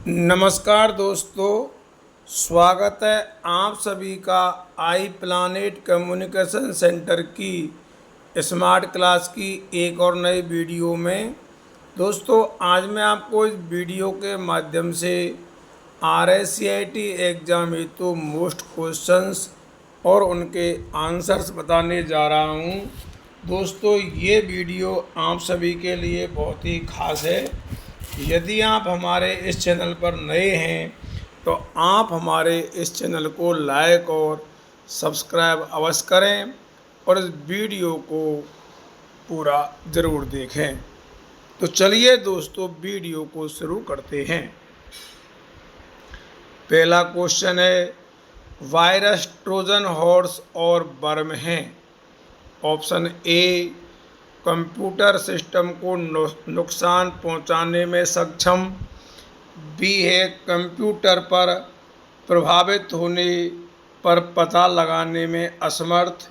नमस्कार दोस्तों, स्वागत है आप सभी का आई प्लानेट कम्युनिकेशन सेंटर की स्मार्ट क्लास की एक और नई वीडियो में। दोस्तों, आज मैं आपको इस वीडियो के माध्यम से RSCIT एग्ज़ाम हेतु मोस्ट क्वेश्चंस और उनके आंसर्स बताने जा रहा हूं। दोस्तों, ये वीडियो आप सभी के लिए बहुत ही खास है। यदि आप हमारे इस चैनल पर नए हैं तो आप हमारे इस चैनल को लाइक और सब्सक्राइब अवश्य करें और इस वीडियो को पूरा ज़रूर देखें। तो चलिए दोस्तों, वीडियो को शुरू करते हैं। पहला क्वेश्चन है, वायरस ट्रोजन हॉर्स और वर्म हैं। ऑप्शन ए, कंप्यूटर सिस्टम को नुकसान पहुंचाने में सक्षम। बी है, कंप्यूटर पर प्रभावित होने पर पता लगाने में असमर्थ।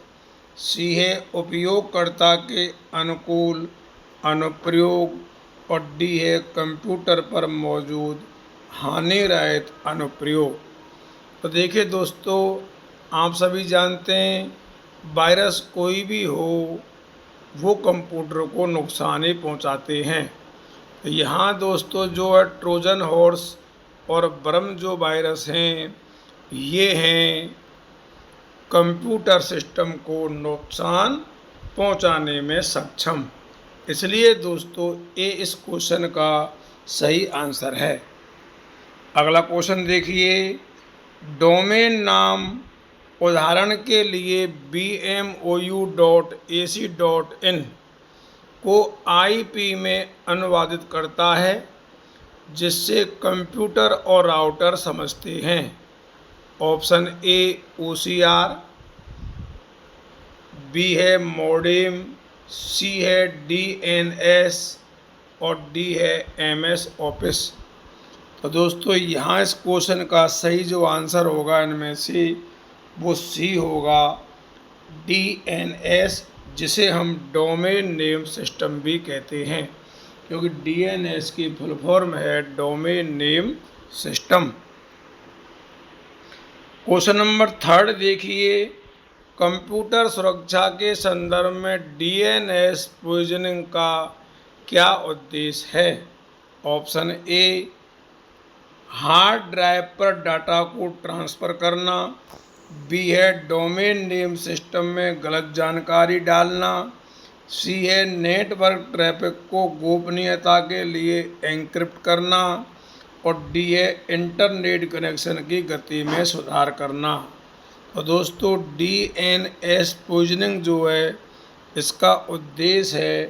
सी है, उपयोगकर्ता के अनुकूल अनुप्रयोग। और डी है, कंप्यूटर पर मौजूद हानिरहित अनुप्रयोग। तो देखिए दोस्तों, आप सभी जानते हैं वायरस कोई भी हो वो कंप्यूटर को नुकसान ही पहुंचाते हैं। तो यहाँ दोस्तों जो है ट्रोजन हॉर्स और वर्म जो वायरस हैं ये हैं कंप्यूटर सिस्टम को नुकसान पहुंचाने में सक्षम। इसलिए दोस्तों ये इस क्वेश्चन का सही आंसर है। अगला क्वेश्चन देखिए, डोमेन नाम उदाहरण के लिए bmou.ac.in को IP में अनुवादित करता है जिससे कंप्यूटर और राउटर समझते हैं। ऑप्शन ए OCR, बी है मॉडेम, सी है DNS और डी है MS ऑफिस। तो दोस्तों यहाँ इस क्वेश्चन का सही जो आंसर होगा इनमें से वो सी होगा, DNS, जिसे हम डोमेन नेम सिस्टम भी कहते हैं, क्योंकि DNS की फुल फॉर्म है domain name system. Question number 3 देखिए, कंप्यूटर सुरक्षा के संदर्भ में DNS पोजिशनिंग का क्या उद्देश्य है। ऑप्शन ए, हार्ड ड्राइव पर डाटा को ट्रांसफ़र करना। बी है, डोमेन नेम सिस्टम में गलत जानकारी डालना। सी है, नेटवर्क ट्रैफिक को गोपनीयता के लिए एन्क्रिप्ट करना। और डी है, इंटरनेट कनेक्शन की गति में सुधार करना। तो दोस्तों DNS पोजिशनिंग जो है इसका उद्देश्य है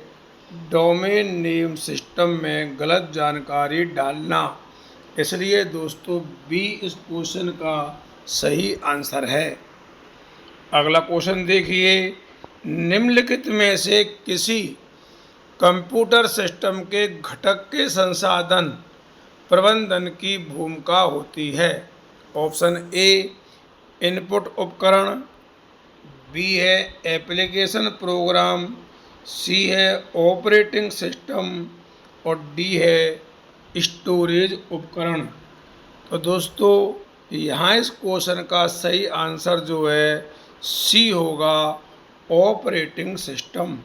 डोमेन नेम सिस्टम में गलत जानकारी डालना। इसलिए दोस्तों बी इस क्वेश्चन का सही आंसर है। अगला क्वेश्चन देखिए, निम्नलिखित में से किसी कंप्यूटर सिस्टम के घटक के संसाधन प्रबंधन की भूमिका होती है। ऑप्शन ए, इनपुट उपकरण। बी है, एप्लीकेशन प्रोग्राम। सी है, ऑपरेटिंग सिस्टम। और डी है, स्टोरेज उपकरण। तो दोस्तों यहाँ इस क्वेश्चन का सही आंसर जो है सी होगा, ऑपरेटिंग सिस्टम।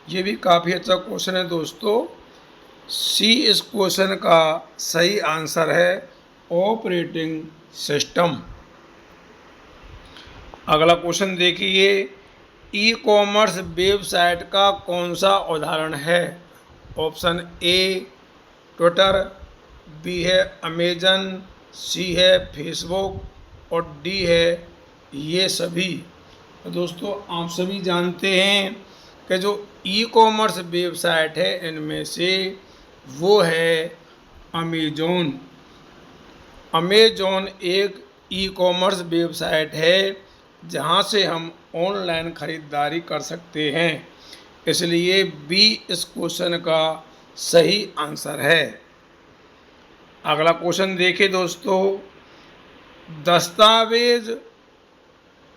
ये भी काफ़ी अच्छा क्वेश्चन है दोस्तों। सी इस क्वेश्चन का सही आंसर है, ऑपरेटिंग सिस्टम। अगला क्वेश्चन देखिए, ई कॉमर्स वेबसाइट का कौन सा उदाहरण है। ऑप्शन ए, ट्विटर। बी है अमेजन। सी है फेसबुक। और डी है ये सभी। तो दोस्तों आप सभी जानते हैं कि जो ई कॉमर्स वेबसाइट है इनमें से वो है अमेजोन। अमेजोन एक ई कॉमर्स वेबसाइट है जहां से हम ऑनलाइन ख़रीदारी कर सकते हैं। इसलिए बी इस क्वेश्चन का सही आंसर है। अगला क्वेश्चन देखिए दोस्तों, दस्तावेज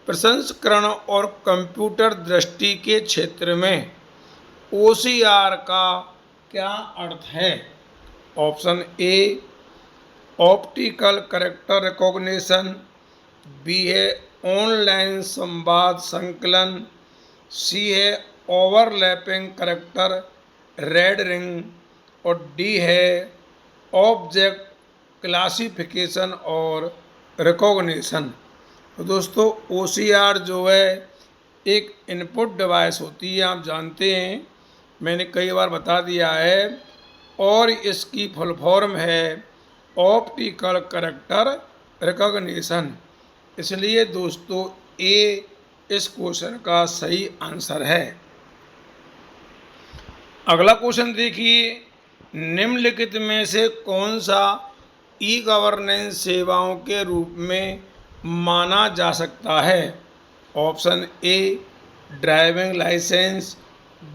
प्रसंस्करण और कंप्यूटर दृष्टि के क्षेत्र में OCR का क्या अर्थ है। Option A, optical character recognition, B है ऑनलाइन संवाद संकलन, सी है ओवरलैपिंग कैरेक्टर रेंडरिंग और डी है ऑब्जेक्ट क्लासिफिकेशन और रिकॉग्निशन। तो दोस्तों OCR जो है एक इनपुट डिवाइस होती है, आप जानते हैं, मैंने कई बार बता दिया है, और इसकी फुल फॉर्म है ऑप्टिकल कैरेक्टर रिकॉग्निशन। इसलिए दोस्तों ए इस क्वेश्चन का सही आंसर है। अगला क्वेश्चन देखिए, निम्नलिखित में से कौन सा ई गवर्नेंस सेवाओं के रूप में माना जा सकता है? Option A driving licence,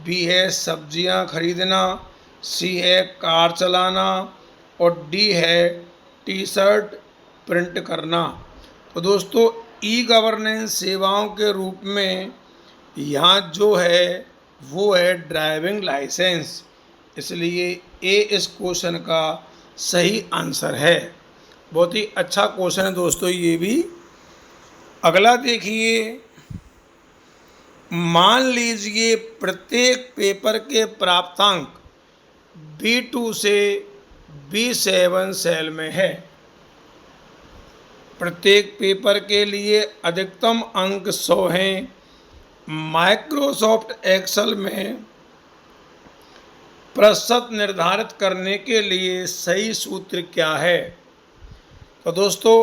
B है सब्जियां खरीदना, सी है कार चलाना और डी है टी शर्ट प्रिंट करना। तो दोस्तों ई गवर्नेंस सेवाओं के रूप में यहाँ जो है वो है ड्राइविंग लाइसेंस, इसलिए ए इस क्वेश्चन का सही आंसर है। बहुत ही अच्छा क्वेश्चन है दोस्तों ये भी। अगला देखिए, मान लीजिए प्रत्येक पेपर के प्राप्तांक B2 से B7 सेल में है। प्रत्येक पेपर के लिए अधिकतम अंक 100 हैं। माइक्रोसॉफ्ट एक्सेल में प्रतिशत निर्धारित करने के लिए सही सूत्र क्या है? तो दोस्तों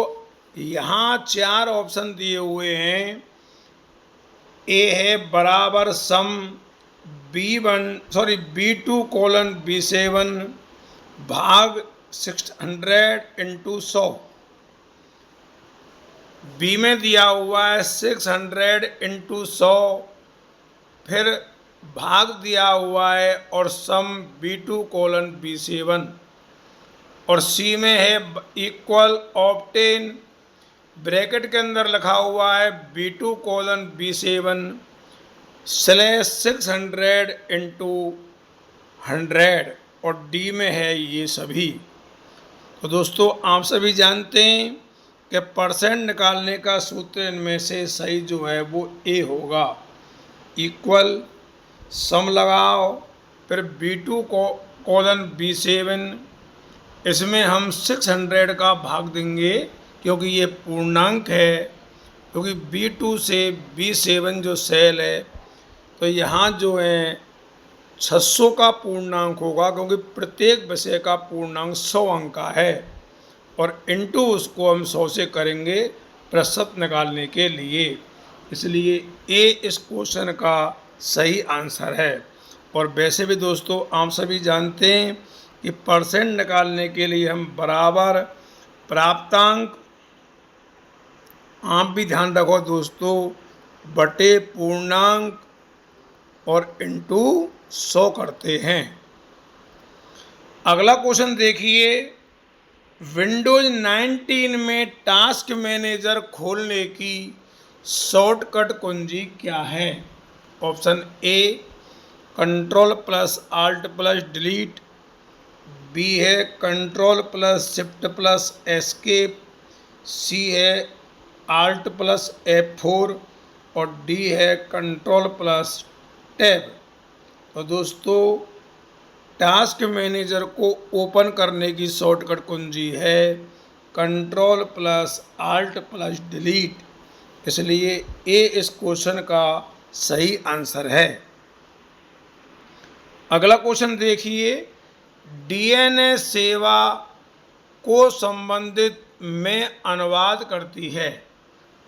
यहाँ 4 ऑप्शन दिए हुए हैं। ए है बराबर सम B2 कोलन B7 भाग 600 इंटू 100। बी में दिया हुआ है 600 इंटू 100, फिर भाग दिया हुआ है और सम B2 कोलन B7, और सी में है इक्वल ऑब्टेन, ब्रैकेट के अंदर लिखा हुआ है B2 colon B7 slash 600 into 100, और डी में है ये सभी। तो दोस्तों आप सभी जानते हैं कि परसेंट निकालने का सूत्र इनमें से सही जो है वो ए होगा। इक्वल सम लगाओ, फिर B2 कोलन B7, इसमें हम 600 का भाग देंगे क्योंकि ये पूर्णांक है, क्योंकि B2 से B7 जो सेल है तो यहाँ जो है 600 का पूर्णांक होगा, क्योंकि प्रत्येक विषय का पूर्णांक 100 अंक का है, और इंटू उसको हम 100 से करेंगे प्रतिशत निकालने के लिए। इसलिए ए इस क्वेश्चन का सही आंसर है। और वैसे भी दोस्तों आप सभी जानते हैं कि परसेंट निकालने के लिए हम बराबर प्राप्तांक, आप भी ध्यान रखो दोस्तों, बटे पूर्णांक और इंटू 100 करते हैं। अगला क्वेश्चन देखिए, विंडोज 19 में टास्क मैनेजर खोलने की शॉर्टकट कुंजी क्या है? Option A control plus alt plus delete, B है control plus shift plus escape, C है आल्ट प्लस F4 और डी है कंट्रोल प्लस टैब। तो दोस्तों टास्क मैनेजर को ओपन करने की शॉर्टकट कुंजी है control plus alt plus delete, इसलिए ए इस क्वेश्चन का सही आंसर है। अगला क्वेश्चन देखिए, DNA सेवा को संबंधित में अनुवाद करती है।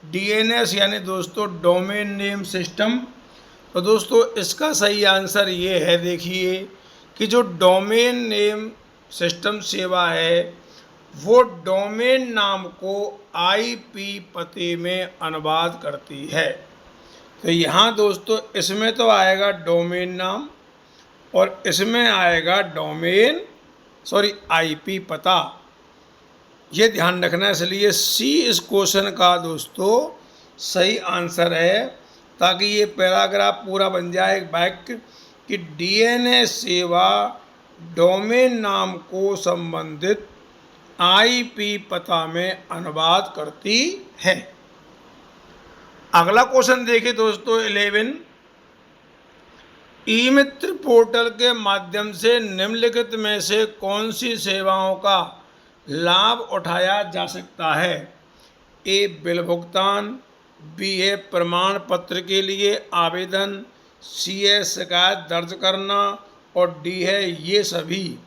DNS यानी दोस्तों डोमेन नेम सिस्टम। तो दोस्तों इसका सही आंसर ये है, देखिए कि जो डोमेन नेम सिस्टम सेवा है वो डोमेन नाम को IP पते में अनुवाद करती है। तो यहाँ दोस्तों इसमें तो आएगा डोमेन नाम और इसमें आएगा IP पता, ये ध्यान रखना है। इसलिए सी इस क्वेश्चन का दोस्तों सही आंसर है, ताकि ये पैराग्राफ पूरा बन जाए एक वाक्य कि DNA सेवा डोमेन नाम को संबंधित IP पता में अनुवाद करती है। अगला क्वेश्चन देखिए दोस्तों 11, ई मित्र पोर्टल के माध्यम से निम्नलिखित में से कौन सी सेवाओं का लाभ उठाया जा सकता है? ए बिल भुगतान, बी है प्रमाण पत्र के लिए आवेदन, सी है शिकायत दर्ज करना और डी है ये सभी।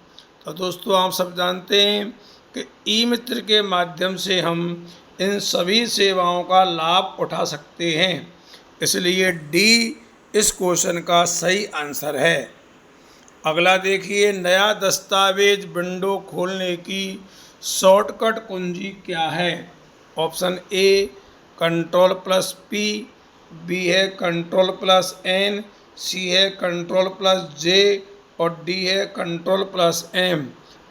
तो दोस्तों आप सब जानते हैं कि ई मित्र के माध्यम से हम इन सभी सेवाओं का लाभ उठा सकते हैं, इसलिए डी इस क्वेश्चन का सही आंसर है। अगला देखिए, नया दस्तावेज विंडो खोलने की शॉर्टकट कुंजी क्या है? ऑप्शन ए Ctrl+P, बी है Ctrl+N, सी है Ctrl+J और डी है Ctrl+M।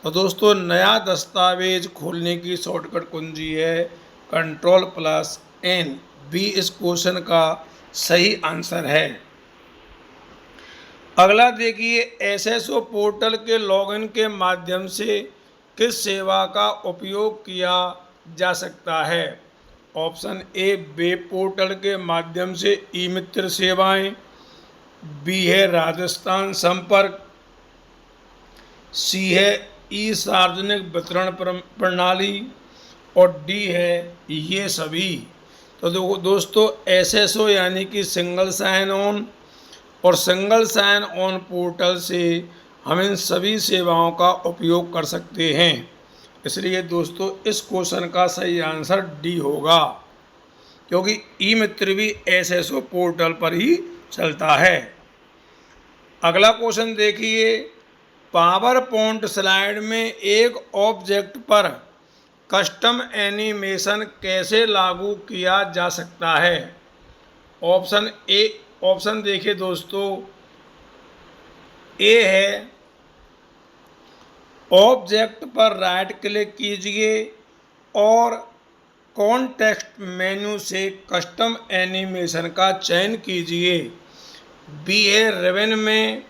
तो दोस्तों नया दस्तावेज खोलने की शॉर्टकट कुंजी है Ctrl+N। बी इस क्वेश्चन का सही आंसर है। अगला देखिए, SSO पोर्टल के लॉगिन के माध्यम से किस सेवा का उपयोग किया जा सकता है? ऑप्शन ए वेब पोर्टल के माध्यम से ई मित्र सेवाएं, बी है राजस्थान संपर्क, सी है ई सार्वजनिक वितरण प्रणाली और डी है ये सभी। तो दोस्तों SSO यानी कि सिंगल साइन ऑन और सिंगल साइन ऑन पोर्टल से हम इन सभी सेवाओं का उपयोग कर सकते हैं, इसलिए दोस्तों इस क्वेश्चन का सही आंसर डी होगा, क्योंकि ई मित्र भी SSO पोर्टल पर ही चलता है। अगला क्वेश्चन देखिए, पावर पॉइंट स्लाइड में एक ऑब्जेक्ट पर कस्टम एनिमेशन कैसे लागू किया जा सकता है? ऑप्शन देखिए दोस्तों, ए है ऑब्जेक्ट पर राइट क्लिक कीजिए और कॉन्टेक्स्ट मेन्यू से कस्टम एनिमेशन का चयन कीजिए, बी है रिबन में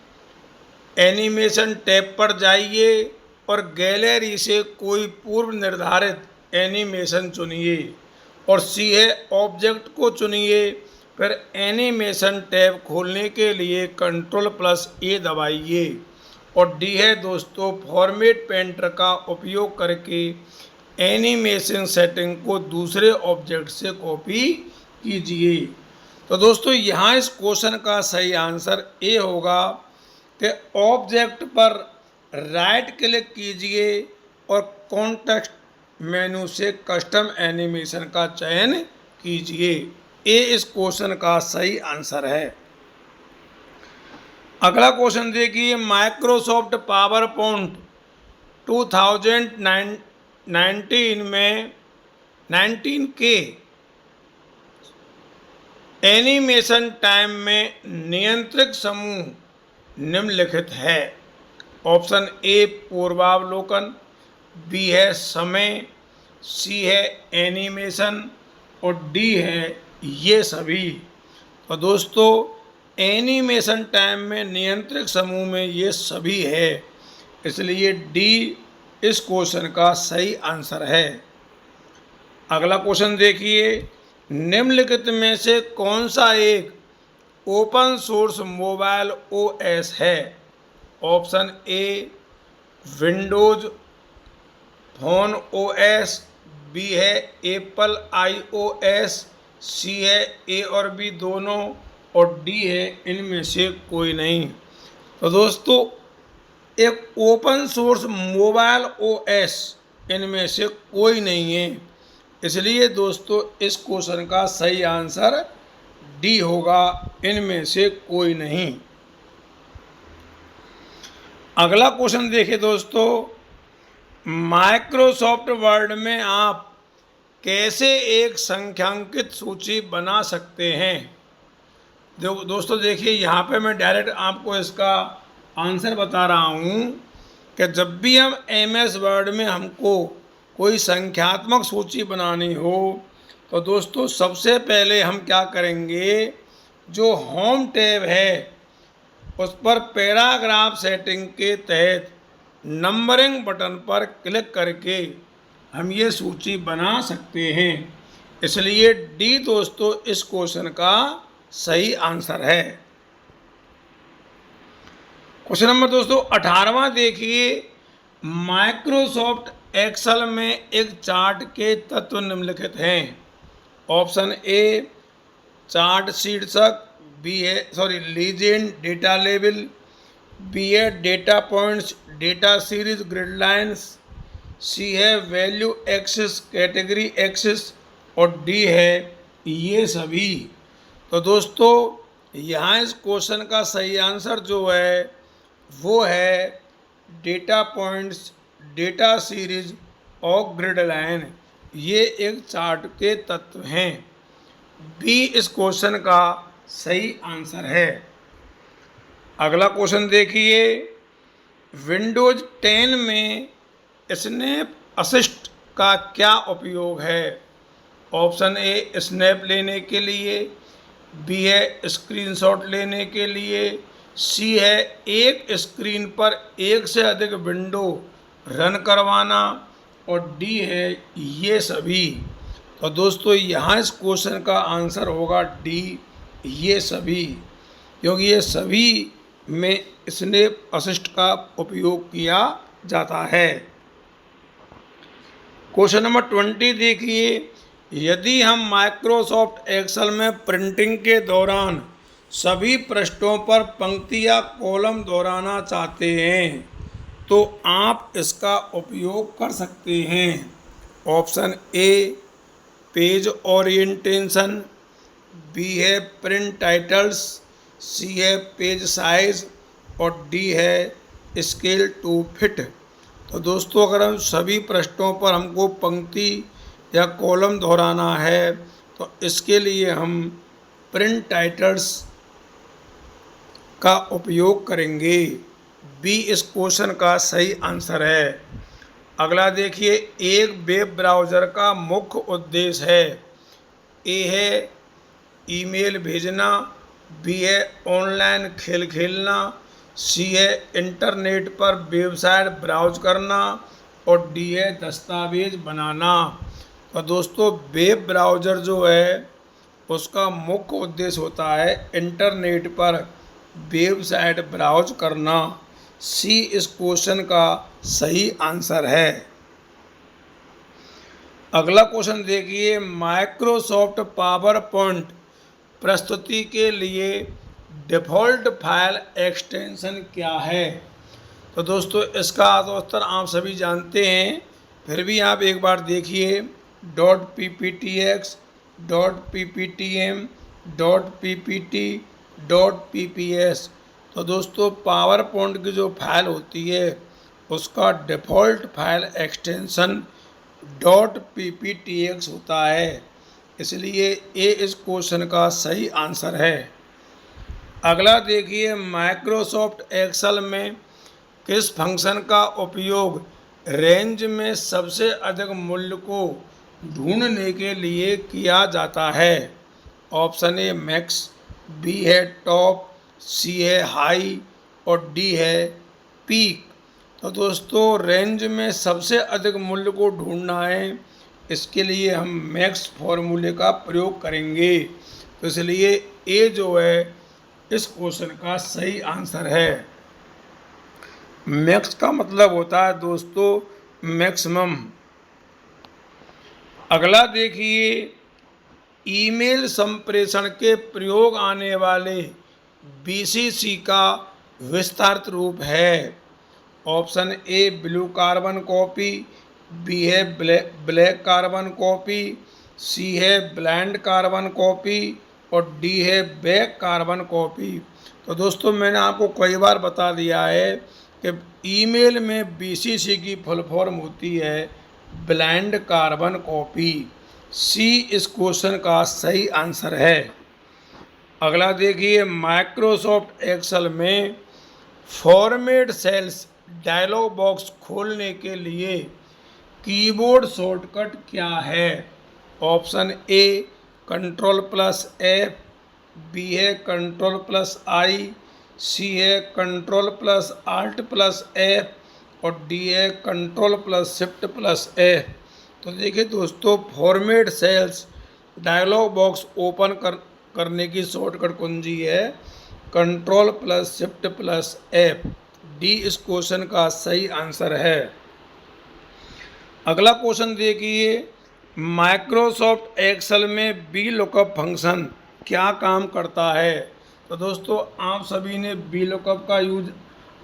एनिमेशन टैब पर जाइए और गैलरी से कोई पूर्व निर्धारित एनिमेशन चुनिए और सी है ऑब्जेक्ट को चुनिए, फिर एनिमेशन टैब खोलने के लिए Ctrl+A दबाइए और डी है दोस्तों फॉर्मेट पेंटर का उपयोग करके एनिमेशन सेटिंग को दूसरे ऑब्जेक्ट से कॉपी कीजिए। तो दोस्तों यहाँ इस क्वेश्चन का सही आंसर ए होगा कि ऑब्जेक्ट पर राइट क्लिक कीजिए और कॉन्टेक्स्ट मेनू से कस्टम एनिमेशन का चयन कीजिए। ए इस क्वेश्चन का सही आंसर है। अगला क्वेश्चन देखिए, माइक्रोसॉफ्ट पावर पॉइंट 2019 में 19 के एनिमेशन टाइम में नियंत्रक समूह निम्नलिखित है। ऑप्शन ए पूर्वावलोकन, बी है समय, सी है एनिमेशन और डी है ये सभी। तो दोस्तों एनिमेशन टाइम में नियंत्रक समूह में ये सभी है, इसलिए डी इस क्वेश्चन का सही आंसर है। अगला क्वेश्चन देखिए, निम्नलिखित में से कौन सा एक ओपन सोर्स मोबाइल OS है? Option A windows phone OS, B है एप्पल iOS, सी है ए और बी दोनों और डी है इनमें से कोई नहीं। तो दोस्तों एक ओपन सोर्स मोबाइल OS इनमें से कोई नहीं है, इसलिए दोस्तों इस क्वेश्चन का सही आंसर डी होगा, इनमें से कोई नहीं। अगला क्वेश्चन देखिए दोस्तों, माइक्रोसॉफ्ट वर्ड में आप कैसे एक संख्यांकित सूची बना सकते हैं? दोस्तों देखिए यहाँ पे मैं डायरेक्ट आपको इसका आंसर बता रहा हूँ कि जब भी हम MS वर्ड में हमको कोई संख्यात्मक सूची बनानी हो तो दोस्तों सबसे पहले हम क्या करेंगे, जो होम टैब है उस पर पैराग्राफ सेटिंग के तहत नंबरिंग बटन पर क्लिक करके हम ये सूची बना सकते हैं। इसलिए डी दोस्तों इस क्वेश्चन का सही आंसर है। क्वेश्चन नंबर दोस्तों 18वां देखिए, माइक्रोसॉफ्ट एक्सेल में एक चार्ट के तत्व निम्नलिखित हैं। ऑप्शन ए चार्ट शीर्षक, बी है लीजेंड डेटा लेवल, बी है data points data series grid lines, C है वैल्यू एक्सिस कैटेगरी एक्सिस और डी है ये सभी। तो दोस्तों यहाँ इस क्वेश्चन का सही आंसर जो है वो है डेटा पॉइंट्स डेटा सीरीज और ग्रिड लाइन। ये एक चार्ट के तत्व हैं। बी इस क्वेश्चन का सही आंसर है। अगला क्वेश्चन देखिए, विंडोज 10 में स्नैप असिस्ट का क्या उपयोग है। ऑप्शन ए स्नैप लेने के लिए, बी है स्क्रीनशॉट लेने के लिए, सी है एक स्क्रीन पर एक से अधिक विंडो रन करवाना और डी है ये सभी। तो दोस्तों यहाँ इस क्वेश्चन का आंसर होगा डी ये सभी, क्योंकि ये सभी में स्नैप असिस्ट का उपयोग किया जाता है। क्वेश्चन नंबर 20 देखिए, यदि हम माइक्रोसॉफ्ट एक्सेल में प्रिंटिंग के दौरान सभी पृष्ठों पर पंक्ति या कॉलम दोहराना चाहते हैं तो आप इसका उपयोग कर सकते हैं। Option A page orientation, B है प्रिंट टाइटल्स, सी है पेज साइज और डी है स्केल टू फिट। तो दोस्तों अगर हम सभी पृष्ठों पर हमको पंक्ति या कॉलम दोहराना है तो इसके लिए हम प्रिंट टाइटल्स का उपयोग करेंगे। बी इस क्वेश्चन का सही आंसर है। अगला देखिए, एक वेब ब्राउज़र का मुख्य उद्देश्य है। ए है ईमेल भेजना, बी है ऑनलाइन खेल खेलना, सी है इंटरनेट पर वेबसाइट ब्राउज करना और डी है दस्तावेज बनाना। तो दोस्तों वेब ब्राउज़र जो है उसका मुख्य उद्देश्य होता है इंटरनेट पर वेबसाइट ब्राउज करना। सी इस क्वेश्चन का सही आंसर है। अगला क्वेश्चन देखिए, माइक्रोसॉफ्ट पावर पॉइंट प्रस्तुति के लिए डिफ़ॉल्ट फाइल एक्सटेंशन क्या है। तो दोस्तों इसका उत्तर आप सभी जानते हैं, फिर भी आप एक बार देखिए, .pptx, .pptm, .ppt, .pps। तो दोस्तों पावर पॉइंट की जो फाइल होती है उसका डिफ़ॉल्ट फाइल एक्सटेंशन .pptx होता है, इसलिए ए इस क्वेश्चन का सही आंसर है। अगला देखिए, माइक्रोसॉफ्ट एक्सेल में किस फंक्शन का उपयोग रेंज में सबसे अधिक मूल्य को ढूंढने के लिए किया जाता है। ऑप्शन ए मैक्स, बी है टॉप, सी है हाई और डी है पीक। तो दोस्तों रेंज में सबसे अधिक मूल्य को ढूंढना है, इसके लिए हम मैक्स फॉर्मूले का प्रयोग करेंगे। तो इसलिए ए जो है इस क्वेश्चन का सही आंसर है। मैक्स का मतलब होता है दोस्तों मैक्सिमम। अगला देखिए, ईमेल संप्रेषण के प्रयोग आने वाले बीसीसी का विस्तारित रूप है। Option A blue carbon copy, B है ब्लैक कार्बन कॉपी, सी है ब्लाइंड कार्बन कॉपी और डी है बैक कार्बन कॉपी। तो दोस्तों मैंने आपको कई बार बता दिया है कि ईमेल में बीसीसी की फुल फॉर्म होती है ब्लाइंड कार्बन कॉपी। सी इस क्वेश्चन का सही आंसर है। अगला देखिए, माइक्रोसॉफ्ट एक्सेल में फॉर्मेट सेल्स डायलॉग बॉक्स खोलने के लिए कीबोर्ड शॉर्टकट क्या है। ऑप्शन ए Ctrl+F, बी है Ctrl+I, सी है Ctrl+Alt+F और डी है Ctrl+Shift+F। तो देखिए दोस्तों, format cells dialog box open करने की शॉर्टकट कुंजी है control plus shift plus F. D इस क्वेश्चन का सही आंसर है। अगला क्वेश्चन देखिए, माइक्रोसॉफ्ट एक्सेल में बी लुकअप फंक्शन क्या काम करता है। तो दोस्तों, आप सभी ने बी लुकअप का यूज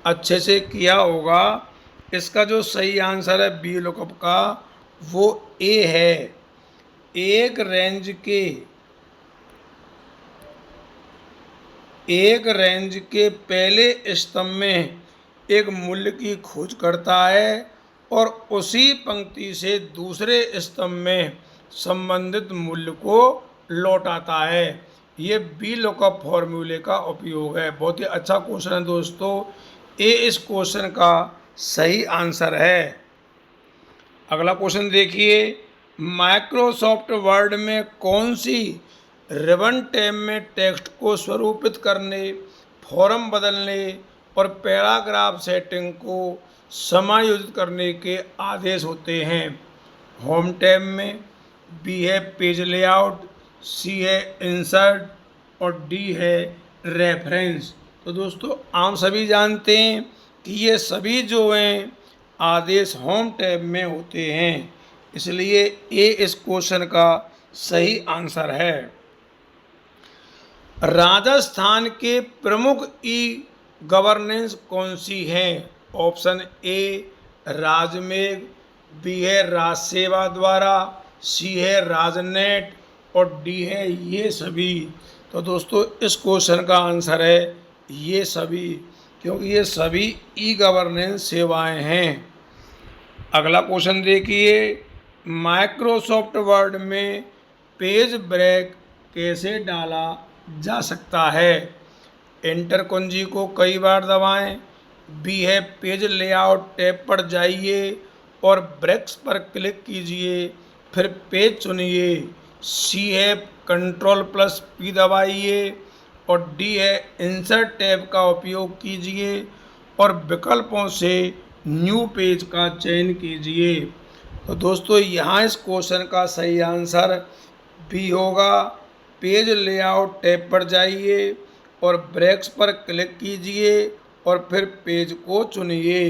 अच्छे से किया होगा। इसका जो सही आंसर है बी लुकअप का, वो ए है। एक रेंज के पहले स्तंभ में एक मूल्य की खोज करता है और उसी पंक्ति से दूसरे स्तंभ में संबंधित मूल्य को लौटाता है। ये बी लुकअप फॉर्मूले का उपयोग है। बहुत ही अच्छा क्वेश्चन है दोस्तों। ए इस क्वेश्चन का सही आंसर है। अगला क्वेश्चन देखिए, माइक्रोसॉफ्ट वर्ड में कौन सी रिबन टैब में टेक्स्ट को स्वरूपित करने, फॉर्म बदलने और पैराग्राफ सेटिंग को समायोजित करने के आदेश होते हैं। होम टैब में, बी है पेज लेआउट, सी है इंसर्ट और डी है रेफरेंस। तो दोस्तों, आप सभी जानते हैं कि ये सभी जो हैं आदेश होम टैब में होते हैं, इसलिए ए इस क्वेश्चन का सही आंसर है। राजस्थान के प्रमुख ई गवर्नेंस कौन सी हैं। ऑप्शन ए राजमेघ, बी है राजसेवा द्वारा, सी है राजनेट और डी है ये सभी। तो दोस्तों, इस क्वेश्चन का आंसर है ये सभी, क्योंकि ये सभी ई गवर्नेंस सेवाएं हैं। अगला क्वेश्चन देखिए, माइक्रोसॉफ्ट वर्ड में पेज ब्रेक कैसे डाला जा सकता है। एंटर कुंजी को कई बार दबाएं। बी है पेज लेआउट टैब पर जाइए और ब्रेक्स पर क्लिक कीजिए, फिर पेज चुनिए। सी है कंट्रोल प्लस पी दबाइए और डी है इंसर्ट टैब का उपयोग कीजिए और विकल्पों से न्यू पेज का चयन कीजिए। तो दोस्तों, यहाँ इस क्वेश्चन का सही आंसर बी होगा। पेज लेआउट टैब पर जाइए और ब्रेक्स पर क्लिक कीजिए और फिर पेज को चुनिए।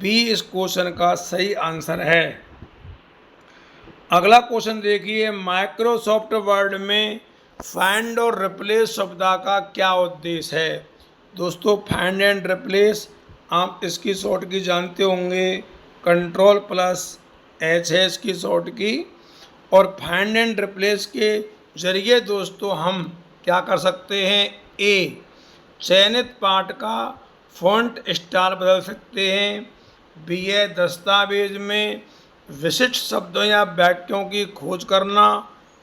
बी इस क्वेश्चन का सही आंसर है। अगला क्वेश्चन देखिए, माइक्रोसॉफ्ट वर्ड में फाइंड और रिप्लेस शब्द का क्या उद्देश्य है। दोस्तों, फाइंड एंड रिप्लेस आप इसकी शॉर्ट की जानते होंगे, कंट्रोल प्लस एच है इसकी शॉर्ट की। और फाइंड एंड रिप्लेस के जरिए दोस्तों हम क्या कर सकते हैं, ए चयनित पाठ का फॉन्ट स्टाइल बदल सकते हैं, बी है दस्तावेज में विशिष्ट शब्दों या वाक्यों की खोज करना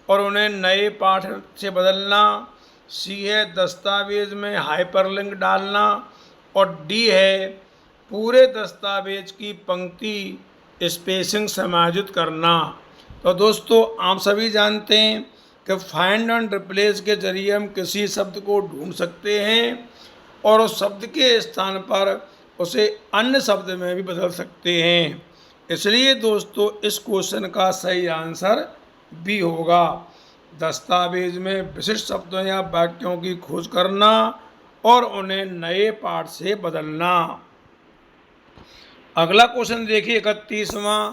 और उन्हें नए पाठ से बदलना, सी है दस्तावेज में हाइपरलिंक डालना और डी है पूरे दस्तावेज की पंक्ति स्पेसिंग समायोजित करना। तो दोस्तों, आप सभी जानते हैं कि फाइंड एंड रिप्लेस के जरिए हम किसी शब्द को ढूंढ सकते हैं और उस शब्द के स्थान पर उसे अन्य शब्द में भी बदल सकते हैं। इसलिए दोस्तों, इस क्वेश्चन का सही आंसर बी होगा। दस्तावेज में विशिष्ट शब्दों या वाक्यों की खोज करना और उन्हें नए पाठ से बदलना। अगला क्वेश्चन देखिए 31वां,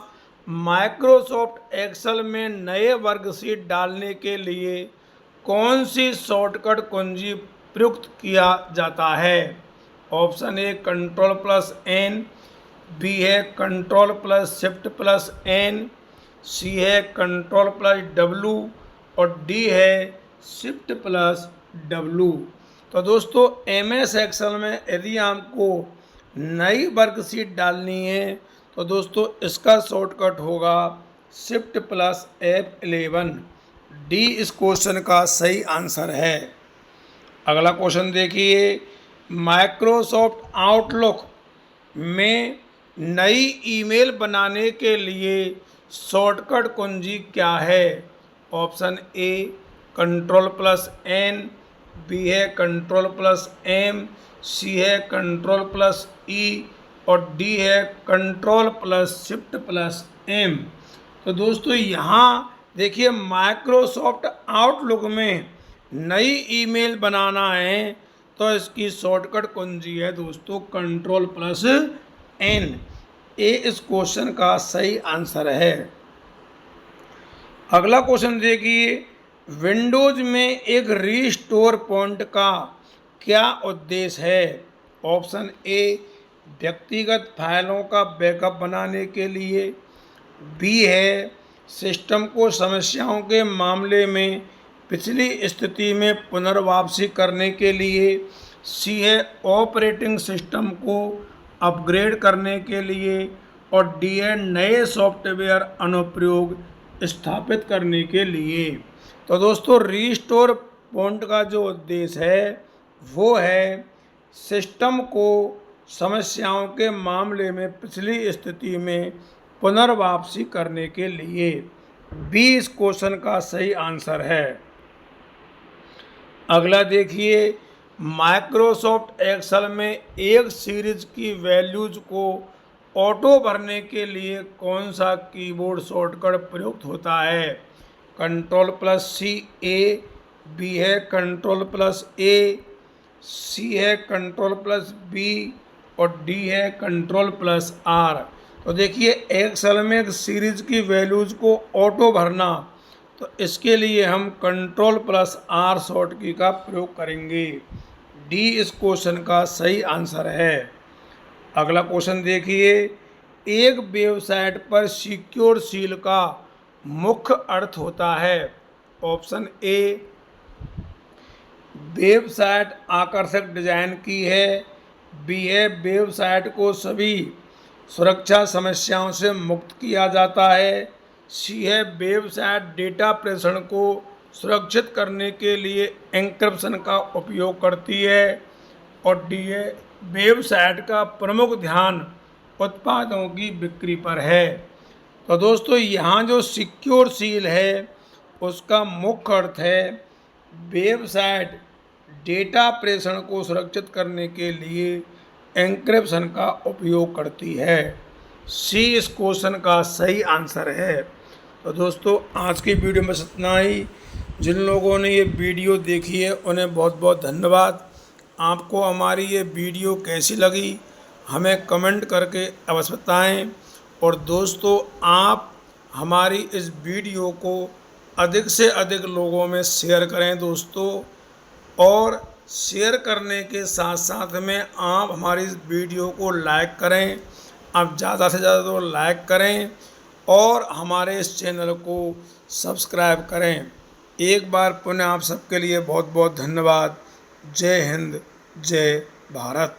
माइक्रोसॉफ्ट एक्सेल में नए वर्कशीट डालने के लिए कौन सी शॉर्टकट कुंजी प्रयुक्त किया जाता है। Option A control plus N, B है control plus shift plus N, C है कंट्रोल प्लस डब्लू और डी है शिफ्ट प्लस डब्लू। तो दोस्तों, एमएस एक्सेल में यदि आपको नई वर्कशीट डालनी है तो दोस्तों इसका शॉर्टकट होगा शिफ्ट प्लस F11। डी इस क्वेश्चन का सही आंसर है। अगला क्वेश्चन देखिए, माइक्रोसॉफ्ट आउटलुक में नई ईमेल बनाने के लिए शॉर्टकट कुंजी क्या है। Option A control plus N, B है कंट्रोल प्लस एम, सी है कंट्रोल प्लस ई और डी है control plus shift plus M. तो दोस्तों यहाँ देखिए माइक्रोसॉफ्ट आउटलुक में नई ईमेल बनाना है तो इसकी शॉर्टकट कुंजी है दोस्तों Ctrl+N। ये इस क्वेश्चन का सही आंसर है। अगला क्वेश्चन देखिए, विंडोज में एक रीस्टोर पॉइंट का क्या उद्देश्य है? ऑप्शन ए व्यक्तिगत फाइलों का बैकअप बनाने के लिए, बी है सिस्टम को समस्याओं के मामले में पिछली स्थिति में पुनर्वापसी करने के लिए, सी है ऑपरेटिंग सिस्टम को अपग्रेड करने के लिए, और डी है नए सॉफ्टवेयर अनुप्रयोग स्थापित करने के लिए। तो दोस्तों रीस्टोर पॉइंट का जो उद्देश्य है वो है सिस्टम को समस्याओं के मामले में पिछली स्थिति में पुनर्वापसी करने के लिए। बी इस क्वेश्चन का सही आंसर है। अगला देखिए, माइक्रोसॉफ्ट एक्सेल में एक सीरीज की वैल्यूज को ऑटो भरने के लिए कौन सा कीबोर्ड शॉर्टकट प्रयुक्त होता है? Ctrl+C A, बी है Ctrl+A, सी है Ctrl+B और डी है Ctrl+R। तो देखिए एक्सेल में एक सीरीज की वैल्यूज को ऑटो भरना, तो इसके लिए हम Ctrl+R शॉर्टकी का प्रयोग करेंगे। डी इस क्वेश्चन का सही आंसर है। अगला क्वेश्चन देखिए, एक वेबसाइट पर सिक्योर सील का मुख्य अर्थ होता है। ऑप्शन ए वेबसाइट आकर्षक डिजाइन की है, बी है वेबसाइट को सभी सुरक्षा समस्याओं से मुक्त किया जाता है, सी है वेबसाइट डेटा प्रेषण को सुरक्षित करने के लिए एन्क्रिप्शन का उपयोग करती है, और डी है वेबसाइट का प्रमुख ध्यान उत्पादों की बिक्री पर है। तो दोस्तों यहाँ जो सिक्योर सील है उसका मुख्य अर्थ है वेबसाइट डेटा प्रेषण को सुरक्षित करने के लिए एन्क्रिप्शन का उपयोग करती है। सी इस क्वेश्चन का सही आंसर है। तो दोस्तों आज की वीडियो में इतना ही। जिन लोगों ने ये वीडियो देखी है उन्हें बहुत बहुत धन्यवाद। आपको हमारी ये वीडियो कैसी लगी हमें कमेंट करके अवश्य बताएं, और दोस्तों आप हमारी इस वीडियो को अधिक से अधिक लोगों में शेयर करें दोस्तों, और शेयर करने के साथ साथ में आप हमारी इस वीडियो को लाइक करें। आप ज़्यादा से ज़्यादा तो लाइक करें और हमारे इस चैनल को सब्सक्राइब करें। एक बार पुनः आप सबके लिए बहुत बहुत धन्यवाद। जय हिंद, जय भारत।